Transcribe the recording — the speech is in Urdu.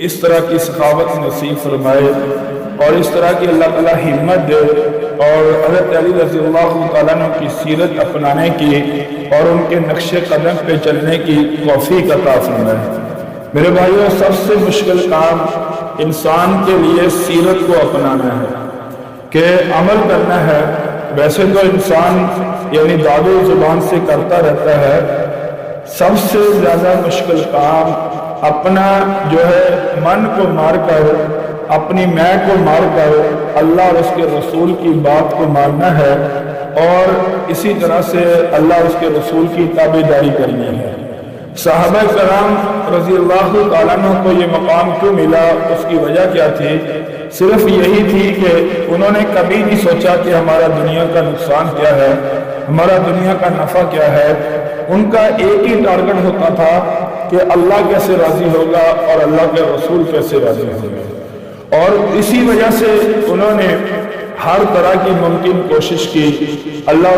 اس طرح کی سخاوت نصیب فرمائے اور اس طرح کی اللہ تعالیٰ ہمت دے اور حضرت علی رضی اللہ تعالیٰ عنہ کی سیرت اپنانے کی اور ان کے نقش قدم پہ چلنے کی توفیق عطا فرمائے۔ میرے بھائیوں، سب سے مشکل کام انسان کے لیے سیرت کو اپنانا ہے کہ عمل کرنا ہے۔ ویسے تو انسان یعنی داد و زبان سے کرتا رہتا ہے، سب سے زیادہ مشکل کام اپنا جو ہے من کو مار کر، اپنی میں کو مار کر اللہ اور اس کے رسول کی بات کو ماننا ہے اور اسی طرح سے اللہ اور اس کے رسول کی تابعداری کرنی ہے۔ صحابہ کرام رضی اللہ تعالیٰ عنہ کو یہ مقام کیوں ملا، اس کی وجہ کیا تھی؟ صرف یہی تھی کہ انہوں نے کبھی نہیں سوچا کہ ہمارا دنیا کا نقصان کیا ہے، ہمارا دنیا کا نفع کیا ہے۔ ان کا ایک ہی ٹارگٹ ہوتا تھا کہ اللہ کیسے راضی ہوگا اور اللہ کے رسول کیسے راضی ہوگا، اور اسی وجہ سے انہوں نے ہر طرح کی ممکن کوشش کی۔ اللہ